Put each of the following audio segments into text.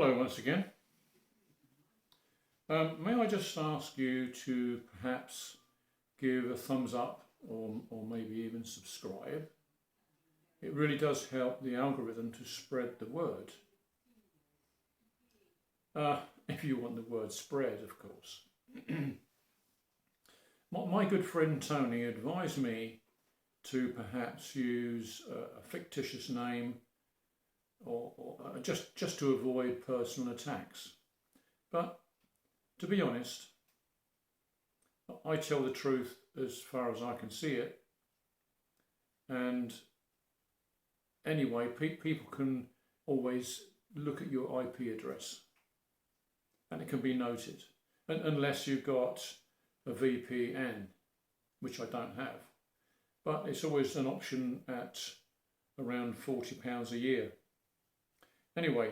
Hello once again. May I just ask you to perhaps give a thumbs up or maybe even subscribe? It really does help the algorithm to spread the word. If you want the word spread, of course. My good friend Tony advised me to perhaps use a fictitious name or just to avoid personal attacks. But to be honest, I tell the truth as far as I can see it. And anyway, people can always look at your IP address and it can be noted, unless you've got a VPN, which I don't have. But it's always an option at around £40 a year. Anyway,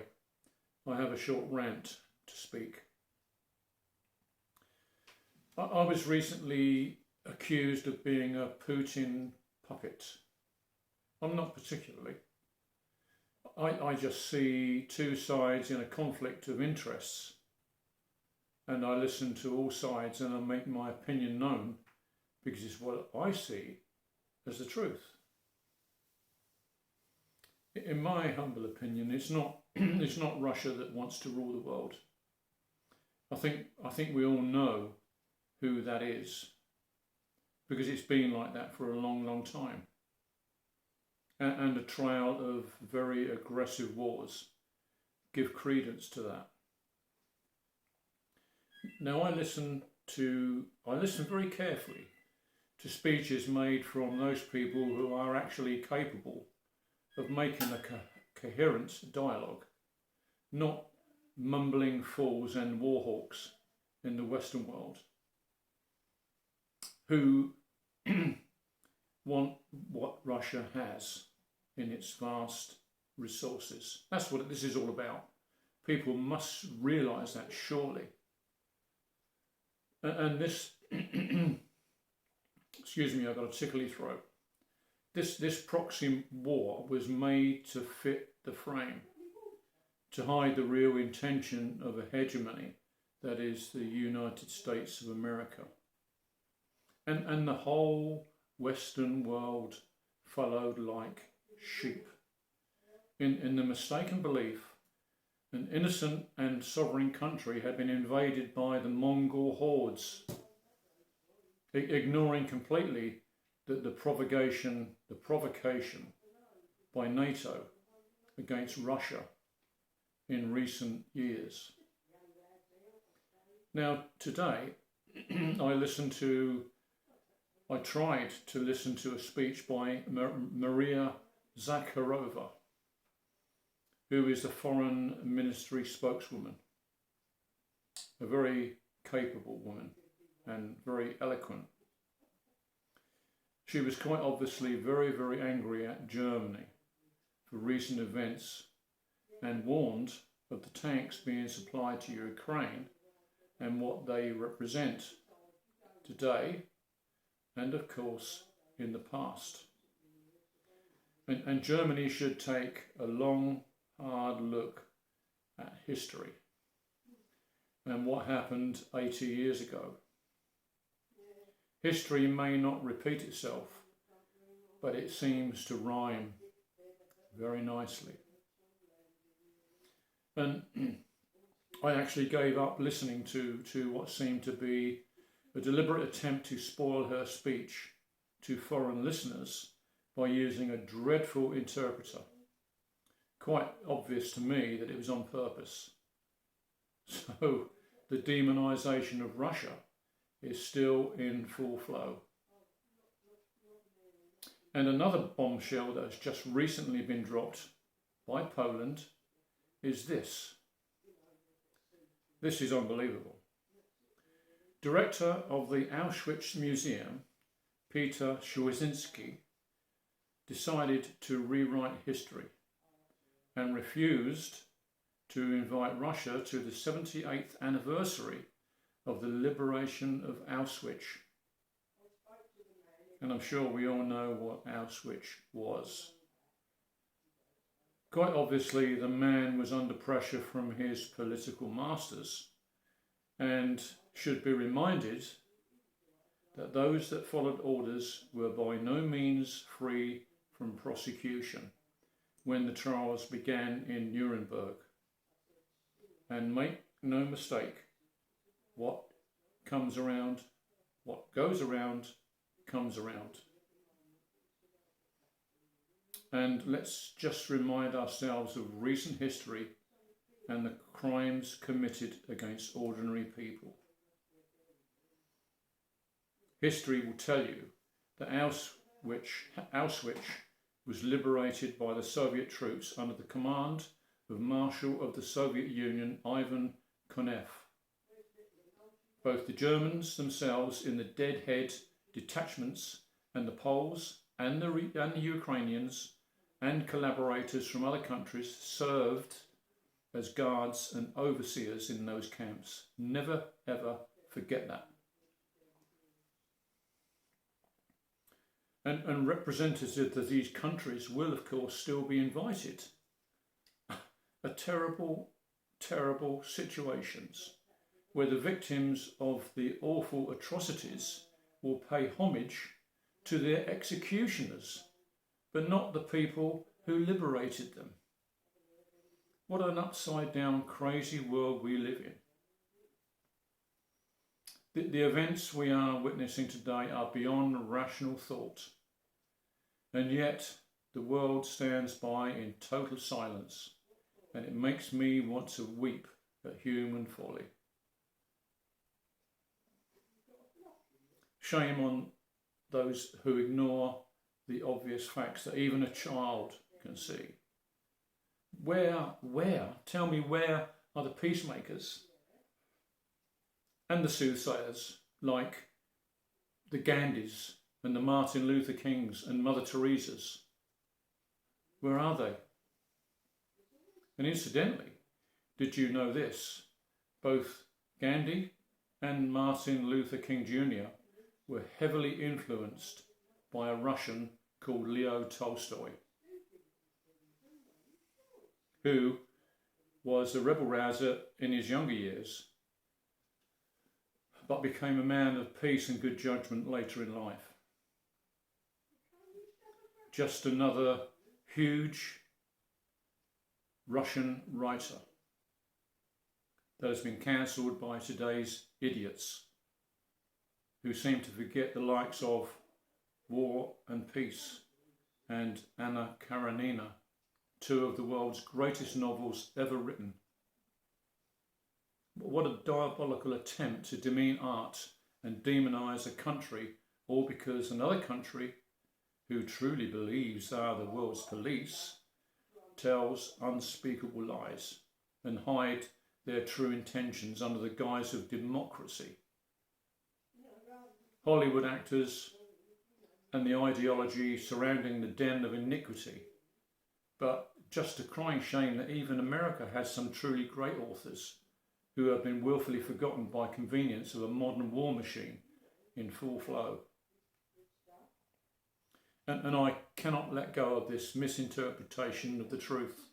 I have a short rant to speak. I was recently accused of being a Putin puppet. I'm not particularly. I just see two sides in a conflict of interests, and I listen to all sides and I make my opinion known because it's what I see as the truth. In my humble opinion, it's not it's not Russia that wants to rule the world. I think we all know who that is, because it's been like that for a long time. And a trail of very aggressive wars give credence to that. Now I listen very carefully to speeches made from those people who are actually capable of making a coherent dialogue, not mumbling fools and warhawks in the Western world who want what Russia has in its vast resources. That's what this is all about. People must realise that, surely. And this, excuse me, I've got a tickly throat. This proxy war was made to fit the frame, to hide the real intention of a hegemony, that is the United States of America. And the whole Western world followed like sheep in the mistaken belief an innocent and sovereign country had been invaded by the Mongol hordes, ignoring completely the provocation by NATO against Russia in recent years. Now today I tried to listen to a speech by Maria Zakharova, who is the Foreign Ministry spokeswoman, a very capable woman and very eloquent. She was quite obviously very angry at Germany for recent events and warned of the tanks being supplied to Ukraine and what they represent today and of course in the past. And Germany should take a long, hard look at history and what happened 80 years ago. History may not repeat itself, but it seems to rhyme very nicely. And I actually gave up listening to what seemed to be a deliberate attempt to spoil her speech to foreign listeners by using a dreadful interpreter. Quite obvious to me that it was on purpose. So the demonisation of Russia is still in full flow. And another bombshell that has just recently been dropped by Poland is this. This is unbelievable. Director of the Auschwitz Museum, Peter Szyszynski, decided to rewrite history and refused to invite Russia to the 78th anniversary of the liberation of Auschwitz. And I'm sure we all know what Auschwitz was. Quite obviously, the man was under pressure from his political masters and should be reminded that those that followed orders were by no means free from prosecution when the trials began in Nuremberg. And make no mistake, what goes around comes around. And let's just remind ourselves of recent history and the crimes committed against ordinary people. History will tell you that Auschwitz was liberated by the Soviet troops under the command of Marshal of the Soviet Union Ivan Konev. Both the Germans themselves in the deadhead detachments and the Poles and the Ukrainians and collaborators from other countries served as guards and overseers in those camps. Never ever forget that. And representatives of these countries will, of course, still be invited. A terrible, terrible situations where the victims of the awful atrocities will pay homage to their executioners, but not the people who liberated them. What an upside-down, crazy world we live in. The events we are witnessing today are beyond rational thought, and yet the world stands by in total silence, and it makes me want to weep at human folly. Shame on those who ignore the obvious facts that even a child can see. Tell me, where are the peacemakers and the soothsayers like the Gandhis and the Martin Luther Kings and Mother Teresa's? Where are they? And incidentally, did you know this? Both Gandhi and Martin Luther King Jr. were heavily influenced by a Russian called Leo Tolstoy, who was a rebel rouser in his younger years, but became a man of peace and good judgment later in life. Just another huge Russian writer that has been cancelled by today's idiots who seem to forget the likes of War and Peace and Anna Karenina, two of the world's greatest novels ever written. What a diabolical attempt to demean art and demonise a country, all because another country, who truly believes they are the world's police, tells unspeakable lies and hide their true intentions under the guise of democracy. Hollywood actors and the ideology surrounding the den of iniquity. But just a crying shame that even America has some truly great authors who have been willfully forgotten by convenience of a modern war machine in full flow. And I cannot let go of this misinterpretation of the truth.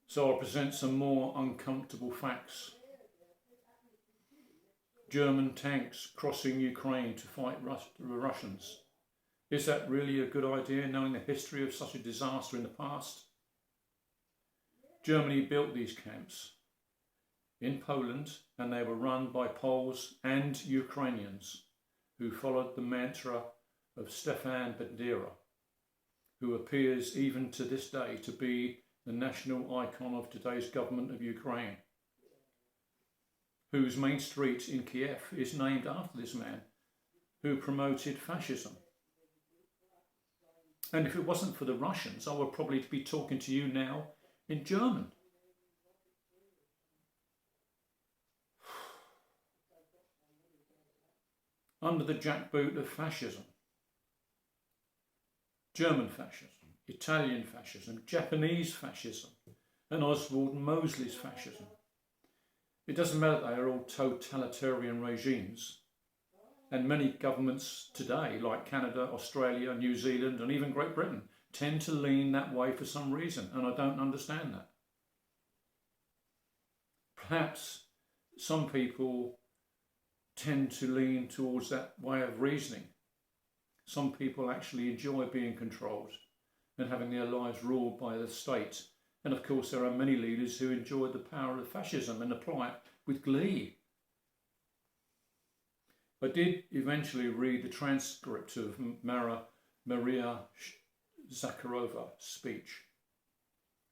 So I'll present some more uncomfortable facts. German tanks crossing Ukraine to fight the Russians. Is that really a good idea, knowing the history of such a disaster in the past? Germany built these camps in Poland, and they were run by Poles and Ukrainians who followed the mantra of Stefan Bandera, who appears even to this day to be the national icon of today's government of Ukraine, whose main street in Kiev is named after this man who promoted fascism. And if it wasn't for the Russians, I would probably be talking to you now in German. Under the jackboot of fascism. German fascism, Italian fascism, Japanese fascism, and Oswald Mosley's fascism. It doesn't matter that they are all totalitarian regimes, and many governments today, like Canada, Australia, New Zealand, and even Great Britain, tend to lean that way for some reason, and I don't understand that. Perhaps some people tend to lean towards that way of reasoning. Some people actually enjoy being controlled and having their lives ruled by the state. And of course, there are many leaders who enjoy the power of fascism and apply it with glee. I did eventually read the transcript of Maria Zakharova's speech,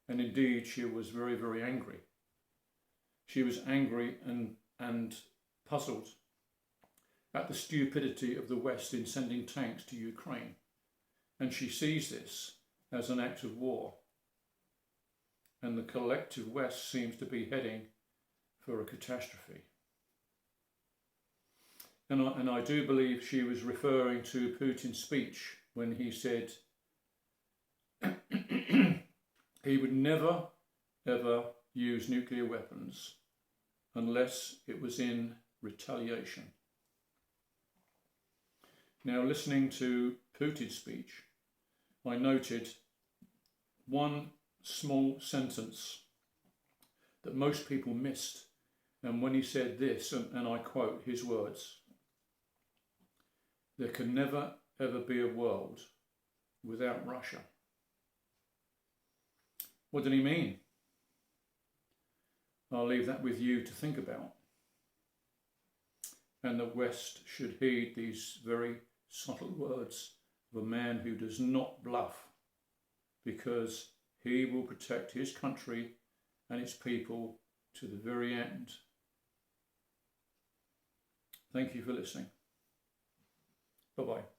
and indeed she was very, very angry. She was angry and puzzled at the stupidity of the West in sending tanks to Ukraine, and she sees this as an act of war. And the collective West seems to be heading for a catastrophe. And I do believe she was referring to Putin's speech when he said he would never, ever use nuclear weapons unless it was in retaliation. Now, listening to Putin's speech, I noted one small sentence that most people missed. And when he said this, and I quote his words, "There can never, ever be a world without Russia." What did he mean? I'll leave that with you to think about. And the West should heed these very subtle words of a man who does not bluff, because he will protect his country and its people to the very end. Thank you for listening. Bye-bye.